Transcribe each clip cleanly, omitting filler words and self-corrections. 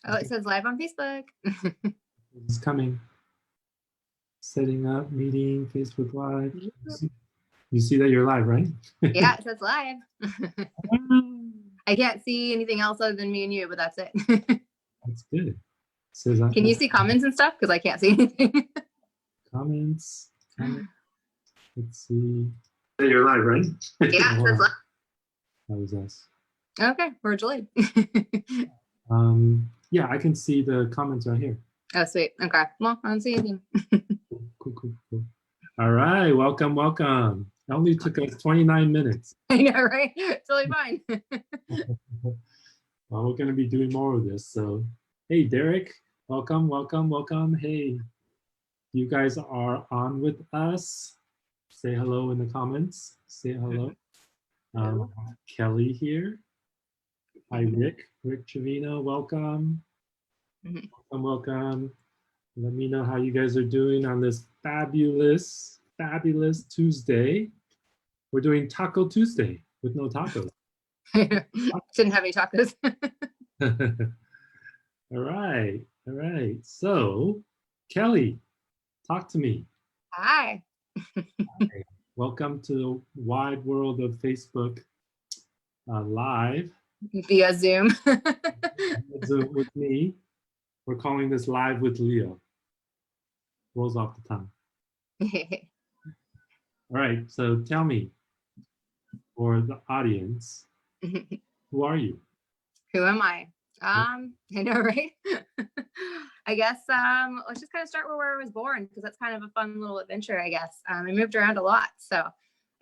Oh, it says live on Facebook. It's coming. Setting up, meeting, Facebook Live. You see that you're live, right? Yeah, it says live. I can't see anything else other than me and you, but that's it. That's good. It says Can you see comments and stuff? Because I can't see anything. comments. Let's see. You're live, right? Yeah, it says live. That was us. Okay, we're delayed. Yeah, I can see the comments right here. Oh, sweet. Okay. Well, I don't see anything. Cool. All right, welcome. It only took us 29 minutes. I know, right? Totally fine. Well, we're going to be doing more of this. So, hey, Derek, welcome. Hey, you guys are on with us. Say hello in the comments. Say hello. Kelly here. Hi, Rick Trevino, welcome. Welcome. Let me know how you guys are doing on this fabulous Tuesday. We're doing Taco Tuesday with no tacos. Didn't have any tacos. All right. So, Kelly, talk to me. Hi. Welcome to the wide world of Facebook Live. Via Zoom. Zoom with me. We're calling this Live with Leo. Rolls off the tongue. All right, so tell me, for the audience, who are you? Who am I? I know, right? I guess let's just kind of start where I was born, because that's kind of a fun little adventure, I guess. I moved around a lot. So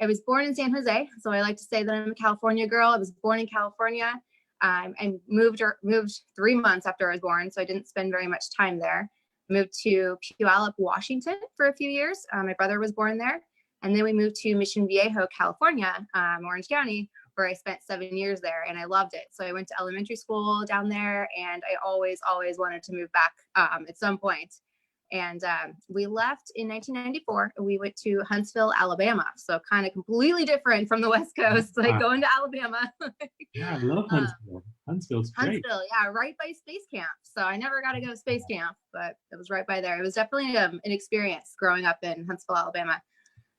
I was born in San Jose. So I like to say that I'm a California girl. I was born in California and moved 3 months after I was born. So I didn't spend very much time there. Moved to Puyallup, Washington for a few years. My brother was born there. And then we moved to Mission Viejo, California, Orange County, where I spent 7 years there, and I loved it. So I went to elementary school down there, and I always wanted to move back at some point. And we left in 1994. We went to Huntsville, Alabama. So kind of completely different from the West Coast, like going to Alabama. Yeah, I love Huntsville. Huntsville's great. Huntsville, yeah, right by Space Camp. So I never got to go to Space Camp, but it was right by there. It was definitely an experience growing up in Huntsville, Alabama.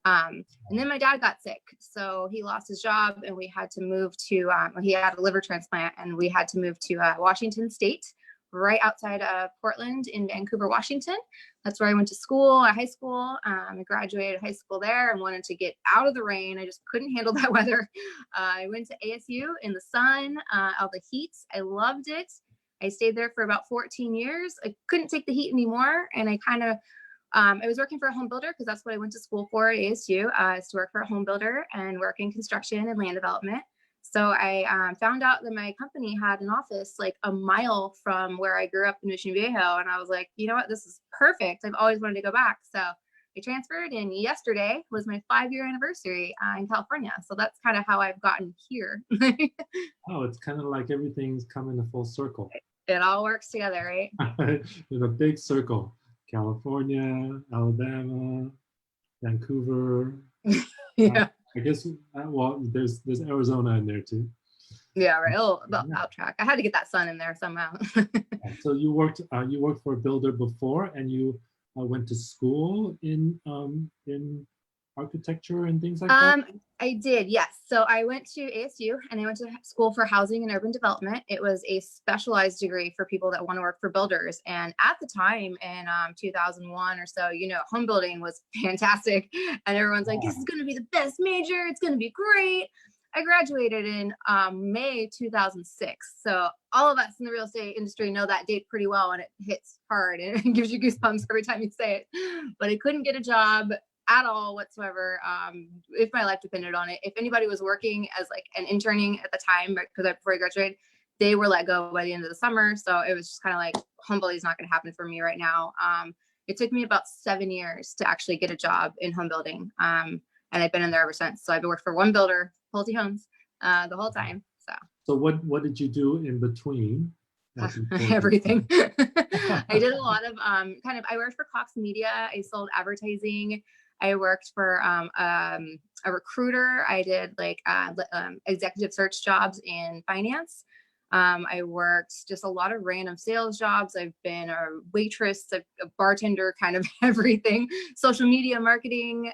And then my dad got sick, so he lost his job, and we had to move to, he had a liver transplant, and we had to move to Washington State, right outside of Portland in Vancouver, Washington. That's where I went to school, high school. I graduated high school there and wanted to get out of the rain. I just couldn't handle that weather. I went to ASU in the sun, all the heat. I loved it. I stayed there for about 14 years. I couldn't take the heat anymore, and I kind of I was working for a home builder, because that's what I went to school for at ASU, is to work for a home builder and work in construction and land development. So I found out that my company had an office like a mile from where I grew up in Mission Viejo. And I was like, you know what, this is perfect. I've always wanted to go back. So I transferred, and yesterday was my 5-year anniversary in California. So that's kind of how I've gotten here. Oh, it's kind of like everything's coming a full circle. It all works together, right? In a big circle. California, Alabama, Vancouver. Yeah. I guess, well, there's Arizona in there too. Yeah, right. Oh, I'll track. I had to get that sun in there somehow. So you worked for a builder before, and you went to school in architecture and things like that? I did, yes. So I went to ASU, and I went to school for housing and urban development. It was a specialized degree for people that want to work for builders. And at the time in 2001 or so, home building was fantastic. And everyone's like, this is going to be the best major. It's going to be great. I graduated in May 2006. So all of us in the real estate industry know that date pretty well, and it hits hard and it gives you goosebumps every time you say it. But I couldn't get a job at all whatsoever, if my life depended on it. If anybody was working as like an interning at the time, because before I graduated, they were let go by the end of the summer. So it was just kind of like, home building is not going to happen for me right now. It took me about 7 years to actually get a job in home building. And I've been in there ever since. So I've been working for one builder, Pulte Homes, the whole time. So what did you do in between? Everything. I did a lot of I worked for Cox Media. I sold advertising. I worked for a recruiter. I did like executive search jobs in finance. I worked just a lot of random sales jobs. I've been a waitress, a bartender, kind of everything, social media marketing.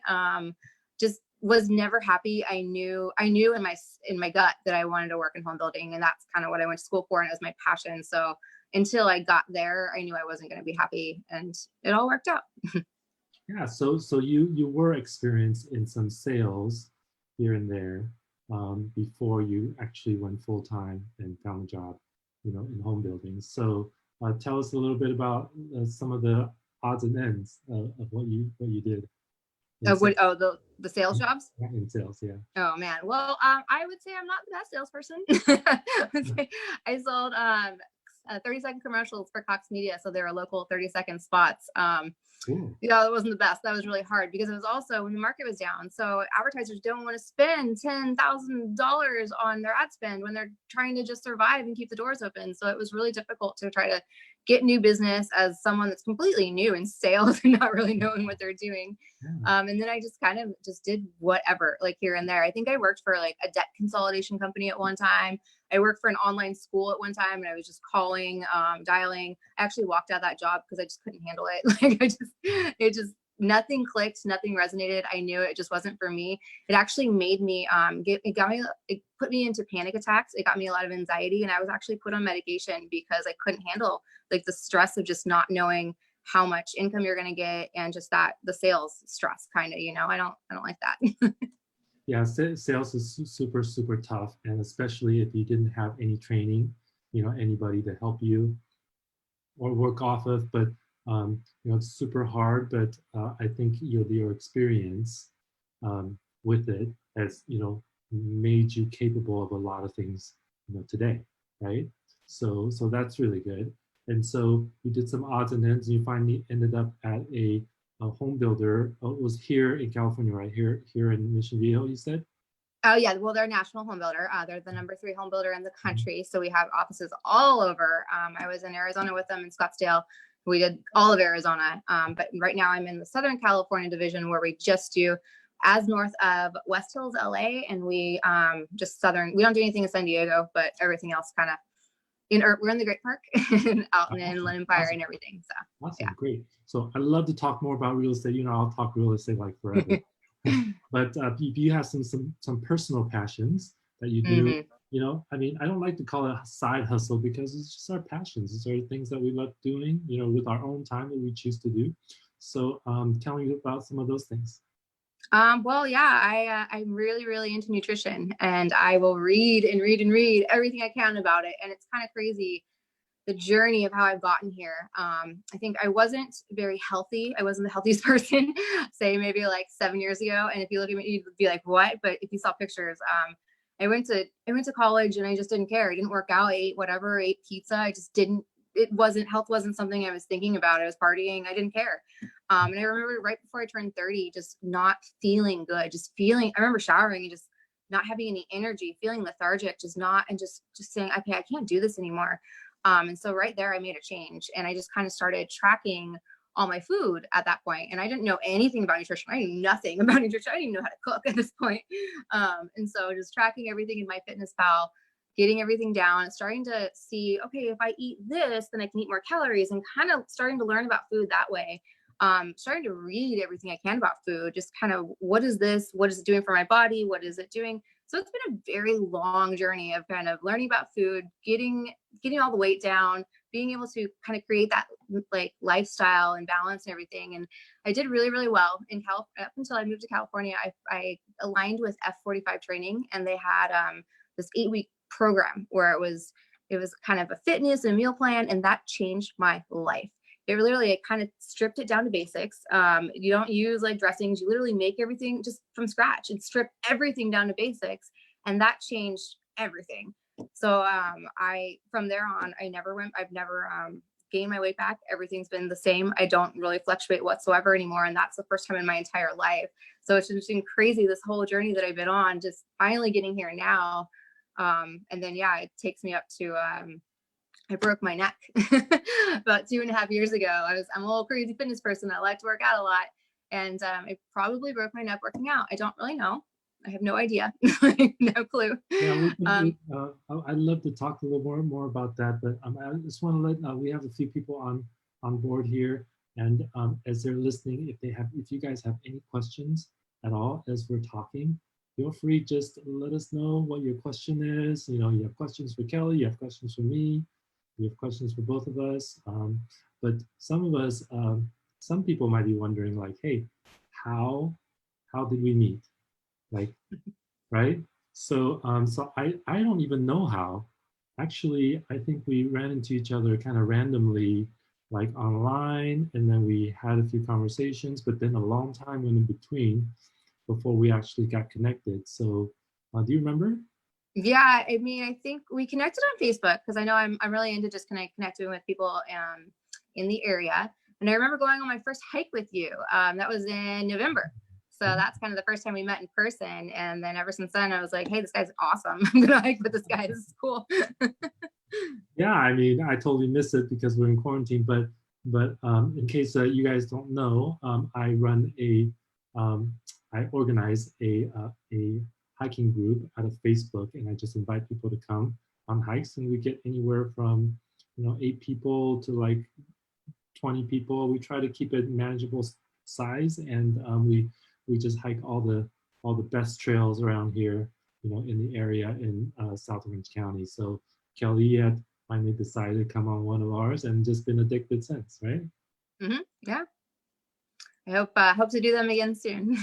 Just was never happy. I knew in my gut that I wanted to work in home building, and that's kind of what I went to school for, and it was my passion. So until I got there, I knew I wasn't going to be happy, and it all worked out. Yeah, so you were experienced in some sales here and there before you actually went full time and found a job, in home building. So tell us a little bit about some of the odds and ends of what you did in sales. The sales jobs? Yeah, in sales, yeah. Oh man. Well, I would say I'm not the best salesperson. I sold 30-second commercials for Cox Media, so they were local 30-second spots. Cool. Yeah, it wasn't the best. That was really hard because it was also when the market was down. So advertisers don't want to spend $10,000 on their ad spend when they're trying to just survive and keep the doors open. So it was really difficult to try to get new business as someone that's completely new in sales and not really knowing what they're doing. Yeah. And then I just kind of just did whatever, like here and there. I think I worked for like a debt consolidation company at one time. I worked for an online school at one time, and I was just calling, dialing. I actually walked out of that job because I just couldn't handle it. Like nothing clicked, nothing resonated. I knew it just wasn't for me. It actually made me, it put me into panic attacks. It got me a lot of anxiety, and I was actually put on medication because I couldn't handle like the stress of just not knowing how much income you're going to get, and just the sales stress kind of, I don't like that. Yeah, sales is super, super tough. And especially if you didn't have any training, anybody to help you or work off of, but it's super hard. But I think your experience with it has made you capable of a lot of things today, right? So that's really good. And so you did some odds and ends, and you finally ended up at a home builder. It was here in California, right? Here in Mission Viejo, you said? Oh yeah, well, they're a national home builder. They're the #3 home builder in the country. So we have offices all over. I was in Arizona with them in Scottsdale. We did all of Arizona. But right now I'm in the Southern California division, where we just do as north of West Hills, LA, and we just southern. We don't do anything in San Diego, but everything else kind of we're in the Great Park and out in Inland Empire. Awesome. And everything. So awesome, yeah. Great. So I'd love to talk more about real estate. I'll talk real estate like forever. But you have some personal passions that you do. Mm-hmm. I don't like to call it a side hustle because it's just our passions. It's our things that we love doing, with our own time that we choose to do. So tell me about some of those things. Well, yeah, I'm really, really into nutrition, and I will read and read and read everything I can about it. And it's kind of crazy, the journey of how I've gotten here. I think I wasn't very healthy. I wasn't the healthiest person, say maybe like 7 years ago. And if you look at me, you'd be like, what? But if you saw pictures, I went to college, and I just didn't care. I didn't work out. I ate whatever, I ate pizza. I just didn't, health wasn't something I was thinking about. I was partying. I didn't care. And I remember right before I turned 30, just not feeling good, I remember showering and just not having any energy, feeling lethargic, just saying, okay, I can't do this anymore. And so right there, I made a change, and I just kind of started tracking all my food at that point. And I didn't know anything about nutrition. I knew nothing about nutrition. I didn't even know how to cook at this point. And so just tracking everything in MyFitnessPal, getting everything down, and starting to see, okay, if I eat this, then I can eat more calories, and kind of starting to learn about food that way. Starting to read everything I can about food, just kind of, what is this? What is it doing for my body? What is it doing? So it's been a very long journey of kind of learning about food, getting all the weight down, being able to kind of create that like lifestyle and balance and everything. And I did really, really well in California up until I moved to California. I aligned with F45 training, and they had this 8-week program where it was kind of a fitness and a meal plan, and that changed my life. It kind of stripped it down to basics. You don't use like dressings. You literally make everything just from scratch and strip everything down to basics. And that changed everything. So from there on, I've never gained my weight back. Everything's been the same. I don't really fluctuate whatsoever anymore. And that's the first time in my entire life. So it's just been crazy, this whole journey that I've been on, just finally getting here now. And then, yeah, it takes me up to, I broke my neck about 2.5 years ago. I'm a little crazy fitness person. I like to work out a lot. And I probably broke my neck working out. I don't really know. I have no idea. No clue. Yeah, we can. Um, I'd love to talk a little more about that, but I just want to let we have a few people on board here, and as they're listening, if you guys have any questions at all as we're talking, feel free just let us know what your question is. You know, you have questions for Kelly, you have questions for me, you have questions for both of us. But some of us, some people might be wondering, like, hey, how did we meet? Like, right? So I don't even know how. Actually, I think we ran into each other kind of randomly, like online, and then we had a few conversations, but then a long time went in between before we actually got connected. So, do you remember? yeah, I mean, I think we connected on Facebook because I know I'm really into just kind of connecting with people in the area. And I remember going on my first hike with you. That was in November. So that's kind of the first time we met in person. And then ever since then, I was like, hey, this guy's awesome. I'm going to hike with this guy. This is cool. Yeah, I mean, I totally missed it because we're in quarantine. But in case you guys don't know, um, I organize a hiking group out of Facebook, and I just invite people to come on hikes, and we get anywhere from 8 people to like 20 people. We try to keep it manageable size, and we just hike all the best trails around here, in the area in South Orange County. So Kelly had finally decided to come on one of ours and just been addicted since, right? Yeah. I hope to do them again soon.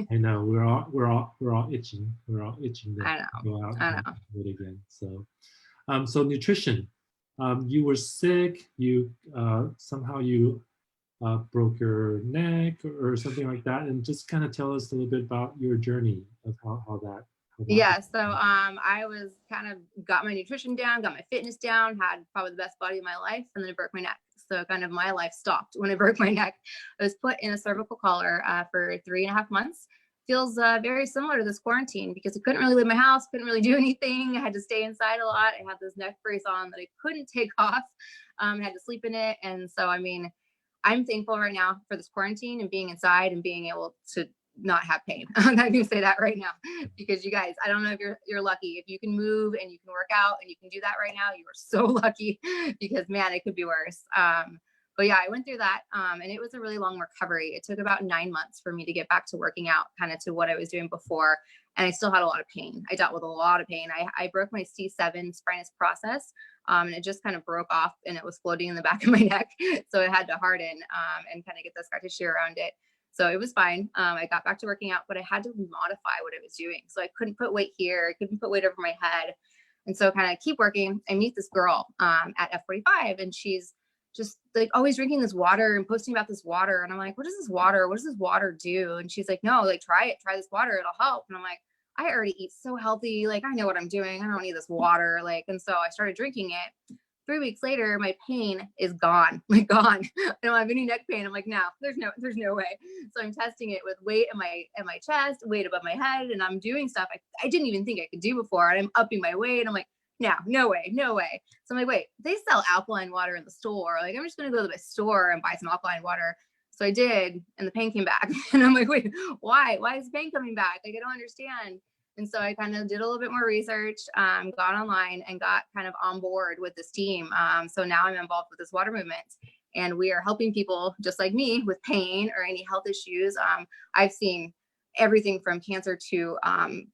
I know we're all itching. We're all itching to I know. go out I and know. do it again. So nutrition. You were sick. You somehow you broke your neck or something like that, and just kind of tell us a little bit about your journey of how that Yeah, so I was kind of got my nutrition down, got my fitness down, had probably the best body of my life, and then I broke my neck. So kind of my life stopped when I broke my neck. I was put in a cervical collar for 3.5 months. Feels very similar to this quarantine because I couldn't really leave my house, couldn't really do anything. I had to stay inside a lot. I had this neck brace on that I couldn't take off. I had to sleep in it, and so I mean, I'm thankful right now for this quarantine and being inside and being able to not have pain. I'm not gonna say that right now because you guys, I don't know if you're lucky if you can move and you can work out and you can do that right now. You are so lucky because man, it could be worse. But yeah, I went through that and it was a really long recovery. It took about 9 months for me to get back to working out kind of to what I was doing before. And I still had a lot of pain. I dealt with a lot of pain. I broke my C7 spinous process and it just kind of broke off and it was floating in the back of my neck. So it had to harden and kind of get the scar tissue around it. So it was fine. I got back to working out, but I had to modify what I was doing. So I couldn't put weight here. I couldn't put weight over my head. And so kind of keep working. I meet this girl at F45 and she's just like always drinking this water and posting about this water. And I'm like, what is this water? What does this water do? And she's like, no, like try it, try this water. It'll help. And I'm like, I already eat so healthy. Like I know what I'm doing. I don't need this water. Like, and so I started drinking it. 3 weeks later, my pain is gone, like gone. I don't have any neck pain. I'm like, no, there's no way. So I'm testing it with weight in my chest, weight above my head, and I'm doing stuff I didn't even think I could do before. And I'm upping my weight. I'm like, no way. So I'm like, wait, they sell alkaline water in the store. Like, I'm just gonna go to the store and buy some alkaline water. So I did, and the pain came back. And I'm like, wait, why? Why is pain coming back? Like, I don't understand. And so I kind of did a little bit more research, got online and got kind of on board with this team. So now I'm involved with this water movement and we are helping people just like me with pain or any health issues. I've seen everything from cancer to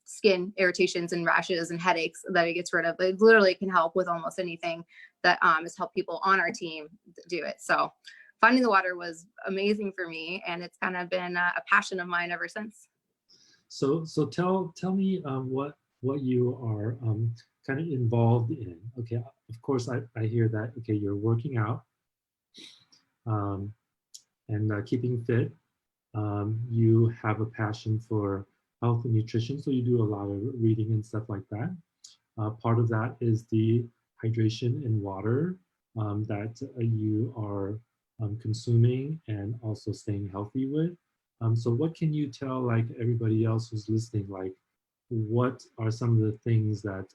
skin irritations and rashes and headaches that it gets rid of. It literally can help with almost anything that has helped people on our team do it. So finding the water was amazing for me. And it's kind of been a passion of mine ever since. So tell me what you are kind of involved in. Okay, of course I hear that. Okay, you're working out and keeping fit. You have a passion for health and nutrition, so you do a lot of reading and stuff like that. Part of that is the hydration and water that you are consuming and also staying healthy with. So what can you tell like everybody else who's listening, like what are some of the things that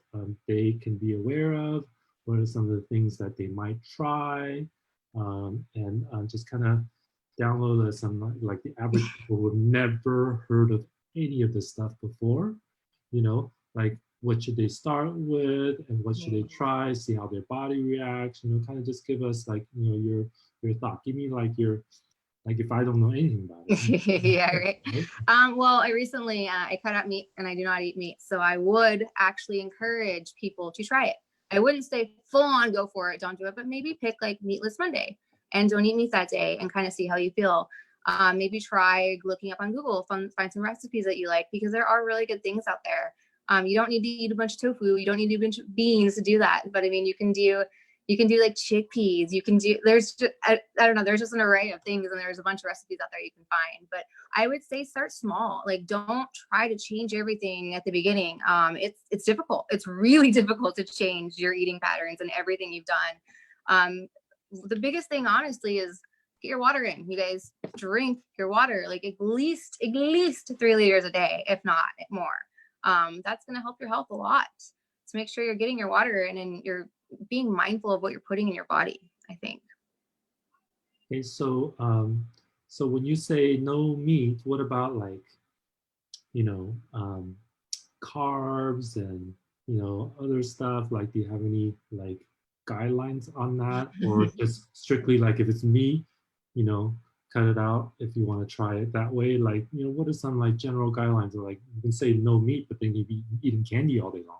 they can be aware of? What are some of the things that they might try? And just kind of download some like the average people who have never heard of any of this stuff before. you know, like what should they start with and what should they try, see how their body reacts, you know, kind of just give us like, you know, your thought. Give me like your, like if I don't know anything about it. Yeah, right. Right? Well, I recently I cut out meat and I do not eat meat, so I would actually encourage people to try it. I wouldn't say full on go for it, don't do it, but maybe pick like Meatless Monday and don't eat meat that day and kind of see how you feel. Maybe try looking up on Google, find some recipes that you like, because there are really good things out there. You don't need to eat a bunch of tofu. You don't need to eat a bunch of beans to do that. But I mean, you can do like chickpeas. You can do, there's just, I don't know, there's just an array of things, and there's a bunch of recipes out there you can find. But I would say start small. Like, don't try to change everything at the beginning. It's difficult. It's really difficult to change your eating patterns and everything you've done. The biggest thing, honestly, is get your water in. You guys drink your water, like at least 3 liters a day, if not more. That's going to help your health a lot. So make sure you're getting your water in and you're being mindful of what you're putting in your body, I think. Okay, so so when you say no meat, what about like, you know, carbs and, you know, other stuff? Like, do you have any like guidelines on that, or just strictly like if it's meat, you know, cut it out if you want to try it that way? Like, you know, what are some like general guidelines? Or like you can say no meat, but then you'd be eating candy all day long.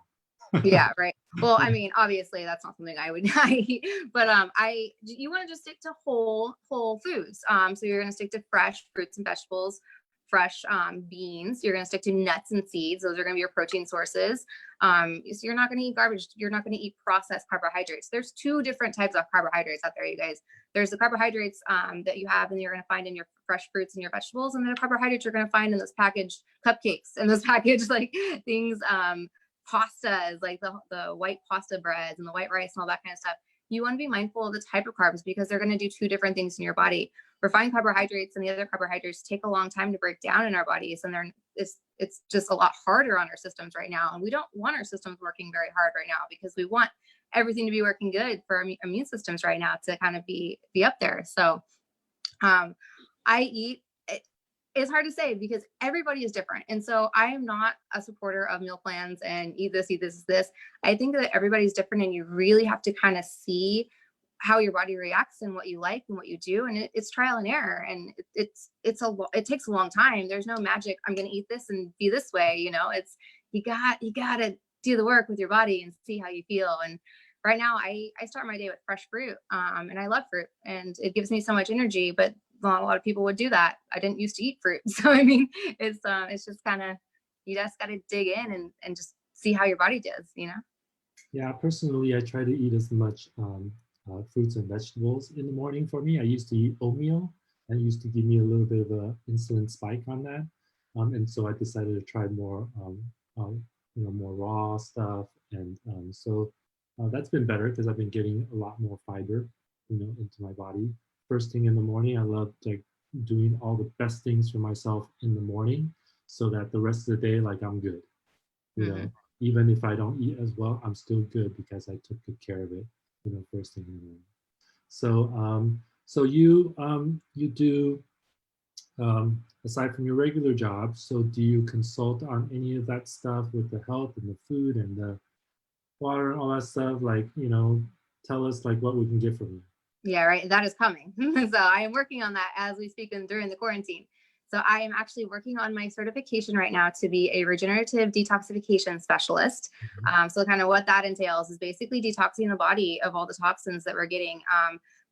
Yeah, right. Well, I mean, obviously that's not something I would eat, but you want to just stick to whole foods. So you're going to stick to fresh fruits and vegetables, fresh beans. You're going to stick to nuts and seeds. Those are going to be your protein sources. So you're not going to eat garbage. You're not going to eat processed carbohydrates. There's two different types of carbohydrates out there, you guys. There's the carbohydrates that you have and you're going to find in your fresh fruits and your vegetables, and then the carbohydrates you're going to find in those packaged cupcakes and those packaged like things. Pastas, like the white pasta breads and the white rice and all that kind of stuff. You want to be mindful of the type of carbs, because they're going to do two different things in your body. Refined carbohydrates and the other carbohydrates take a long time to break down in our bodies, and it's just a lot harder on our systems right now. And we don't want our systems working very hard right now, because we want everything to be working good for our immune systems right now to kind of be up there. So I eat, it's hard to say because everybody is different. And so I am not a supporter of meal plans and eat this, this. I think that everybody's different, and you really have to kind of see how your body reacts and what you like and what you do. And it's trial and error. And it takes a long time. There's no magic. I'm going to eat this and be this way. You know, you got to do the work with your body and see how you feel. And right now I start my day with fresh fruit. And I love fruit, and it gives me so much energy, but not a lot of people would do that. I didn't used to eat fruit. So, I mean, it's just kind of, you just got to dig in and just see how your body does, you know? Yeah, personally, I try to eat as much fruits and vegetables in the morning. For me, I used to eat oatmeal. That used to give me a little bit of a insulin spike on that. And so I decided to try more, you know, more raw stuff. And so that's been better because I've been getting a lot more fiber, you know, into my body. First thing in the morning, I love like doing all the best things for myself in the morning, so that the rest of the day, like I'm good. You know, even if I don't eat as well, I'm still good because I took good care of it, you know, first thing in the morning. So, so you do, aside from your regular job, so do you consult on any of that stuff with the health and the food and the water and all that stuff? Like, you know, tell us like what we can get from you. Yeah, right. That is coming. So I am working on that as we speak and during the quarantine. So I am actually working on my certification right now to be a regenerative detoxification specialist. So kind of what that entails is basically detoxing the body of all the toxins that we're getting.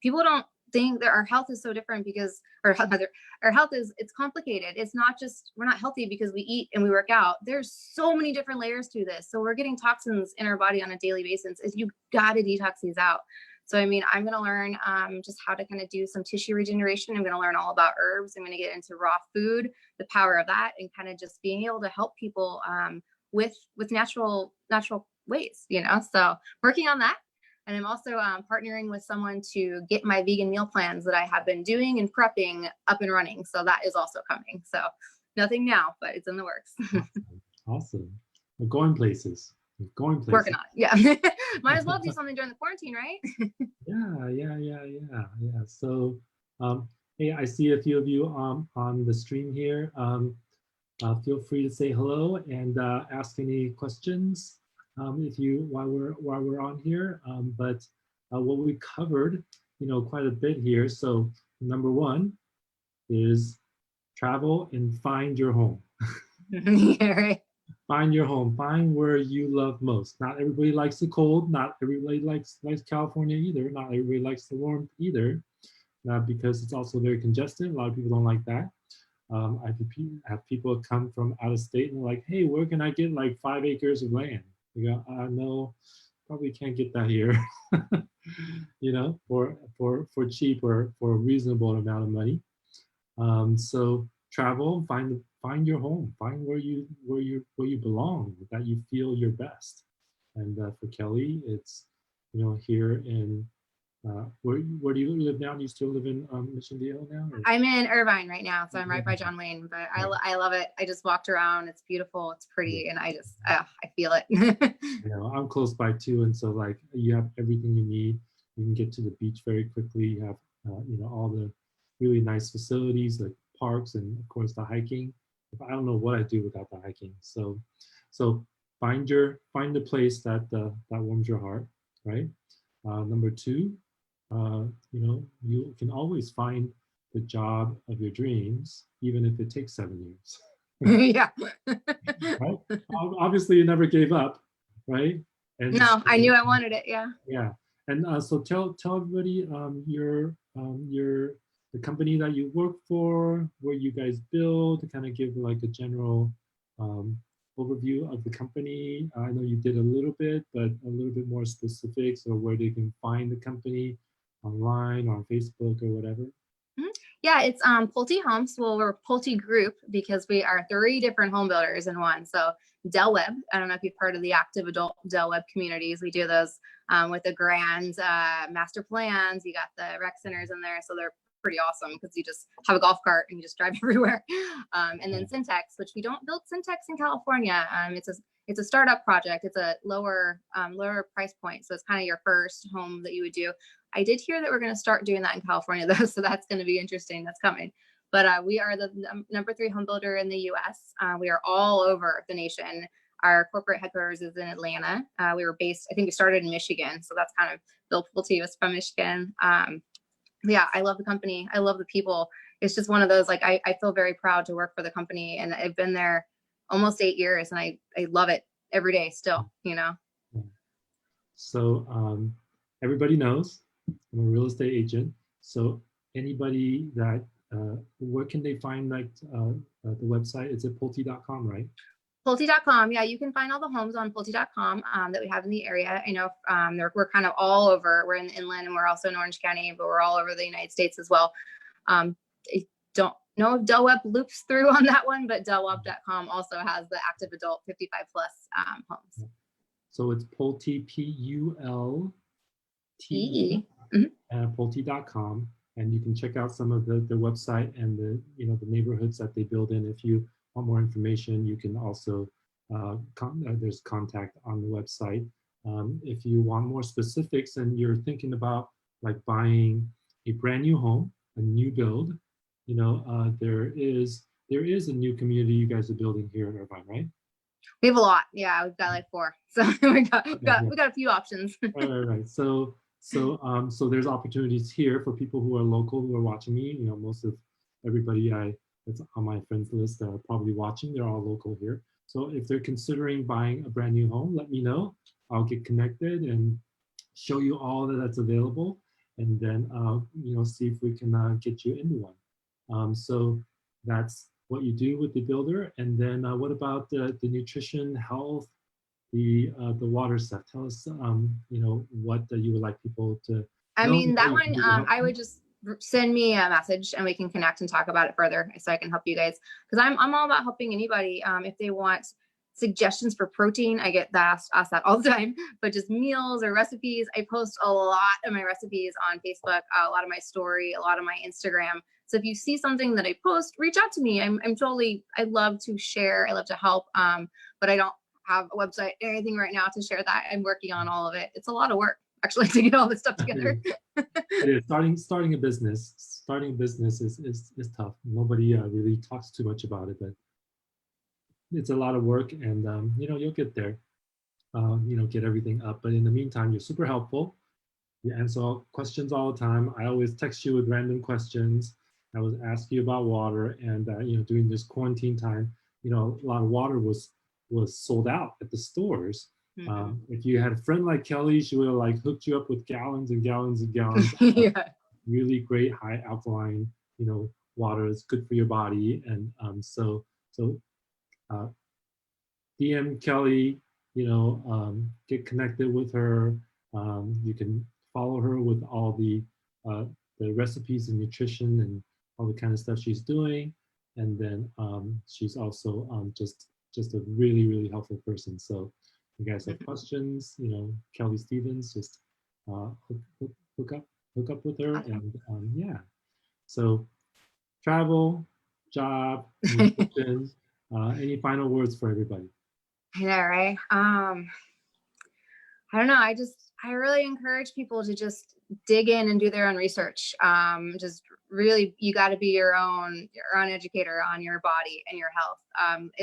People don't think that our health is so different because our health it's complicated. It's not just, we're not healthy because we eat and we work out. There's so many different layers to this. So we're getting toxins in our body on a daily basis. You got to detox these out. So, I mean, I'm going to learn just how to kind of do some tissue regeneration. I'm going to learn all about herbs. I'm going to get into raw food, the power of that, and kind of just being able to help people with natural ways, you know, so working on that. And I'm also partnering with someone to get my vegan meal plans that I have been doing and prepping up and running. So that is also coming. So nothing now, but it's in the works. Awesome. We're going places. Working on it. Yeah. Might as well do something during the quarantine, right? Yeah. So, hey, I see a few of you on the stream here. Feel free to say hello and ask any questions if you while we're on here. But what we covered, quite a bit here. So number one is travel and find your home. Yeah, right. Find your home. Find where you love most. Not everybody likes the cold. Not everybody likes California either. Not everybody likes the warmth either. Because it's also very congested. A lot of people don't like that. I have people come from out of state and they're like, hey, where can I get like 5 acres of land? You go, no, probably can't get that here. For cheap or for a reasonable amount of money. So travel, find your home, find where you belong, that you feel your best. And for Kelly, it's here in where do you live now? Do you still live in Mission Viejo now? Or? I'm in Irvine right now, so I'm right by John Wayne. But I love it. I just walked around. It's beautiful. It's pretty, and I feel it. I'm close by too, and so like you have everything you need. You can get to the beach very quickly. You have all the really nice facilities like parks and of course the hiking. I don't know what I'd do without the hiking. So find the place that warms your heart, right? Number two, you can always find the job of your dreams, even if it takes 7 years. Yeah. Right? Obviously, you never gave up, right? And no, I knew I wanted it. Yeah. Yeah, and so tell everybody the company that you work for, where you guys build, to kind of give like a general overview of the company. I know you did a little bit, but a little bit more specifics, or where they can find the company online or on Facebook or whatever. Yeah, it's Pulte Homes. Well, we're Pulte Group because we are 3 different home builders in one. So Del Webb, I don't know if you've heard of the active adult Del Webb communities. We do those with the grand master plans. You got the rec centers in there, so they're pretty awesome because you just have a golf cart and you just drive everywhere. And then Syntex, which we don't build Syntex in California. It's a startup project. It's a lower price point, so it's kind of your first home that you would do. I did hear that we're going to start doing that in California, though, so that's going to be interesting. That's coming. But we are the number 3 home builder in the U.S. We are all over the nation. Our corporate headquarters is in Atlanta. We were based, I think we started in Michigan, so that's kind of Bill Pulte was from Michigan. Yeah, I love the company. I love the people. It's just one of those, like, I feel very proud to work for the company, and I've been there almost 8 years, and I love it every day still, So everybody knows I'm a real estate agent. So anybody that, where can they find like the website? It's at pulte.com, right? Pulte.com. Yeah, you can find all the homes on Pulte.com that we have in the area. I know we're kind of all over. We're in the inland and we're also in Orange County, but we're all over the United States as well. I don't know if Del Webb loops through on that one, but DelWebb.com also has the active adult 55 plus homes. So it's Pulte, Pulte, Pulte.com, and you can check out some of the website and the neighborhoods that they build in. If you want more information, you can also there's contact on the website. If you want more specifics and you're thinking about like buying a brand new home, a new build, there is a new community you guys are building here in Irvine, right? We have a lot. Yeah, we've got like 4. So we got a few options. Right. So there's opportunities here for people who are local, who are watching me. Most of everybody that's on my friends list that are probably watching, they're all local here. So if they're considering buying a brand new home, let me know. I'll get connected and show you all that's available, and then see if we can get you into one. So that's what you do with the builder. And then what about the nutrition, health, the water stuff? Tell us what you would like people to I know. mean, that one I would just send me a message and we can connect and talk about it further so I can help you guys, because I'm all about helping anybody. If they want suggestions for protein, I get asked that all the time, but just meals or recipes, I post a lot of my recipes on Facebook, a lot of my story, a lot of my Instagram. So if you see something that I post, reach out to me. I love to share. I love to help. But I don't have a website or anything right now to share that. I'm working on all of it. It's a lot of work actually to get all this stuff together. It is. Starting a business is tough. Nobody really talks too much about it, but it's a lot of work, and you know, you'll get there. You know, get everything up. But in the meantime, you're super helpful. You answer all questions all the time. I always text you with random questions. I was asking you about water, and you know, during this quarantine time, you know, a lot of water was sold out at the stores. Mhm. If you had a friend like Kelly, she would have like hooked you up with gallons and gallons and gallons of Yeah. really great high alkaline, you know, water. It's good for your body, and so uh, DM Kelly, you know, get connected with her. You can follow her with all the recipes and nutrition and all the kind of stuff she's doing. And then she's also just a really helpful person. So you guys have Mhm. questions, you know, Kelly Stevens, just hook up with her, Awesome. and yeah. So travel, job, nutrition. Any final words for everybody? Yeah, right. I don't know. I really encourage people to just dig in and do their own research. Just really, you got to be your own educator on your body and your health.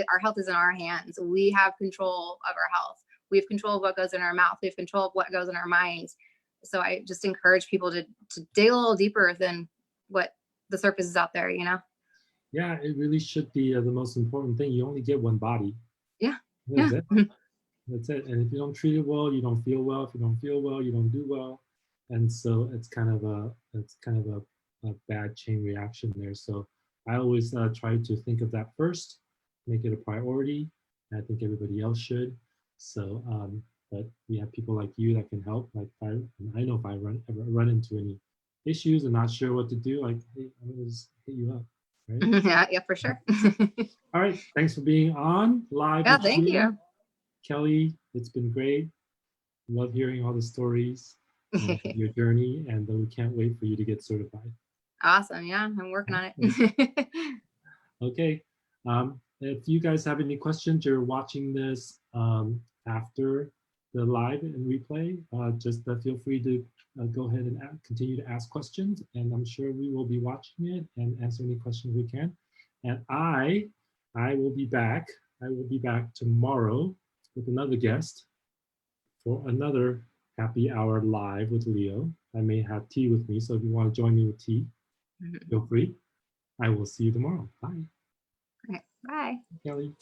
Our health is in our hands. We have control of our health. We have control of what goes in our mouth. We have control of what goes in our minds. So I just encourage people to dig a little deeper than what the surface is out there. You know? Yeah, it really should be the most important thing. You only get one body. Yeah. That's Yeah. it. That's it. And if you don't treat it well, you don't feel well. If you don't feel well, you don't do well. And so it's kind of a bad chain reaction there. So I always try to think of that first, make it a priority. And I think everybody else should. So, but we have people like you that can help. Like I know if I ever run into any issues and not sure what to do, like, hey, I'm gonna just hit you up, right? Yeah. Yeah. For sure. All right. Thanks for being on live Yeah. with Thank me, you. Kelly. It's been great. Love hearing all the stories of your journey, and we can't wait for you to get certified. Awesome. Yeah. I'm working on Okay. it. Okay. If you guys have any questions, you're watching this after the live and replay, just feel free to go ahead and continue to ask questions, and I'm sure we will be watching it and answer any questions we can. And I will be back. I will be back tomorrow with another guest for another happy hour live with Leo. I may have tea with me, so if you want to join me with tea, feel free. I will see you tomorrow. Bye, Okay. Bye. Kelly.